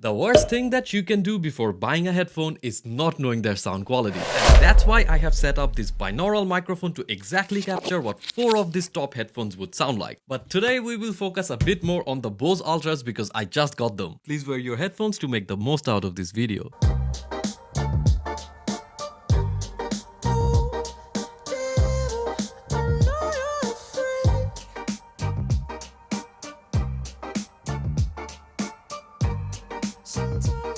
The worst thing that you can do before buying a headphone is not knowing their sound quality. And that's why I have set up this binaural microphone to exactly capture what 4 of these top headphones would sound like. But today we will focus a bit more on the Bose Ultras because I just got them. Please wear your headphones to make the most out of this video. Sometimes